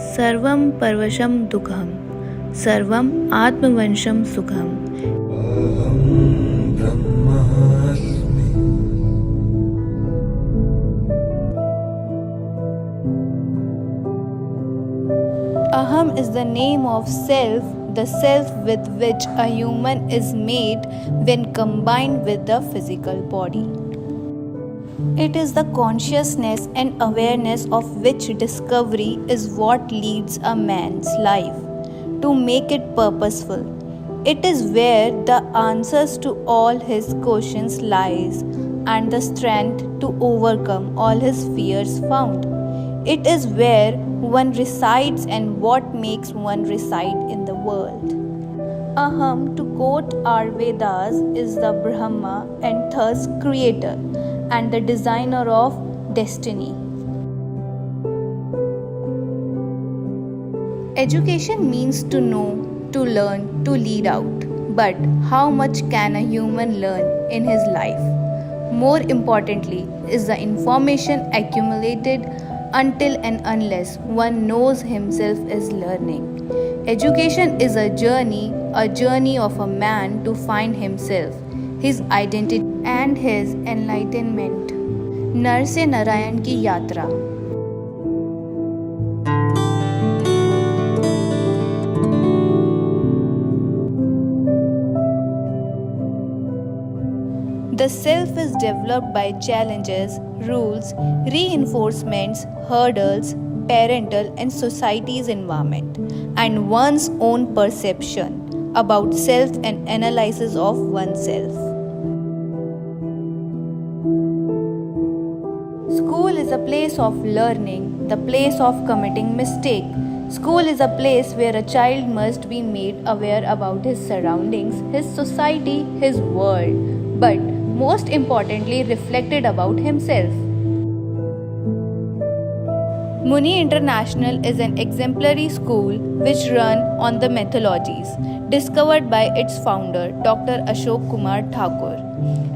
सर्वं परवशं दुःखं सर्वं आत्मवशं सुखम्। अहं ब्रह्मास्मि। Aham is the name of self, the self with which a human is made when combined with the physical body. It is the consciousness and awareness of which discovery is what leads a man's life to make it purposeful. It is where the answers to all his questions lies and the strength to overcome all his fears found. It is where one resides and what makes one reside in the world. Aham, to quote our Vedas, is the Brahma and thus creator and the designer of destiny. Education means to know, to learn, to lead out. But how much can a human learn in his life? More importantly, is the information accumulated until and unless one knows himself is learning. Education is a journey of a man to find himself, his identity and his enlightenment. नर से नारायण की यात्रा। The self is developed by challenges, rules, reinforcements, hurdles, parental and society's environment, and one's own perception about self and analysis of oneself. School is a place of learning, the place of committing mistake. School is a place where a child must be made aware about his surroundings, his society, his world, but most importantly reflected about himself. Muni International is an exemplary school which run on the methodologies discovered by its founder Dr. Ashok Kumar Thakur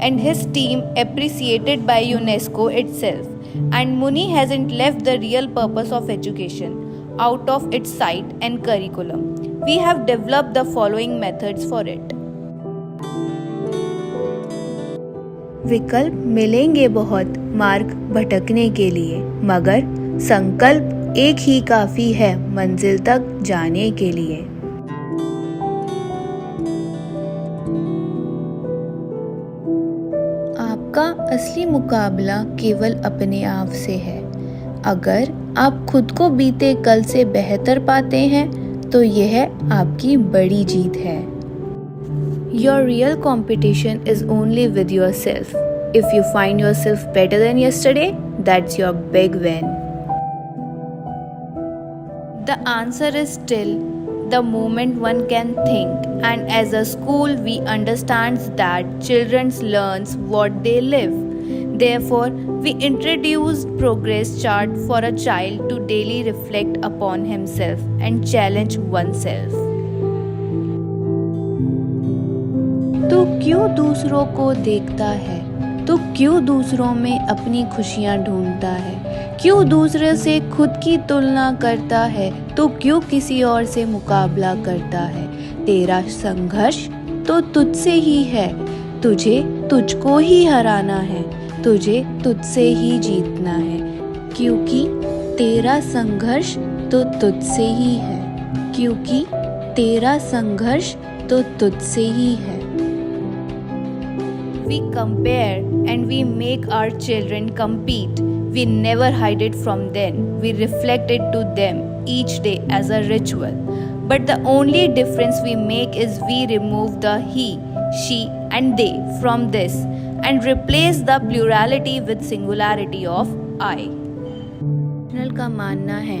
and his team, appreciated by UNESCO itself. And Muni hasn't left the real purpose of education out of its sight and curriculum. We have developed the following methods for it. विकल्प मिलेंगे बहुत मार्ग भटकने के लिए, मगर संकल्प एक ही काफी है मंजिल तक जाने के लिए। आपका असली मुकाबला केवल अपने आप से है। अगर आप खुद को बीते कल से बेहतर पाते हैं तो यह आपकी बड़ी जीत है। Your real competition is only with yourself. If you find yourself better than yesterday, that's your big win. The answer is still the moment one can think, and as a school we understand that children learn what they live. Therefore, we introduced progress chart for a child to daily reflect upon himself and challenge oneself. तू क्यों दूसरों को देखता है? तू क्यों दूसरों में अपनी खुशियाँ ढूंढता है? क्यों दूसरे से खुद की तुलना करता है? तू क्यों किसी और से मुकाबला करता है? तेरा संघर्ष तो तुझसे ही है। तुझे तुझको ही हराना है। तुझे तुझसे ही जीतना है, क्योंकि तेरा संघर्ष तो तुझसे ही है। क्योंकि तेरा संघर्ष तो तुझसे ही है। We compare and we make our children compete. We never hide it from them. We reflect it to them each day as a ritual. But the only difference we make is we remove the he, she and they from this and replace the plurality with singularity of I. का मानना है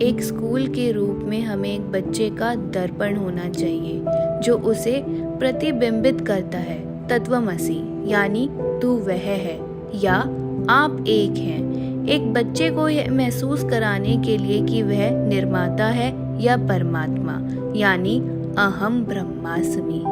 एक school के रूप में हमें एक बच्चे का दर्पण होना चाहिए जो उसे प्रतिबिंबित करता है। तत्वमसि यानी तू वह है या आप एक हैं। एक बच्चे को यह महसूस कराने के लिए कि वह निर्माता है या परमात्मा, यानी अहम ब्रह्मास्मि।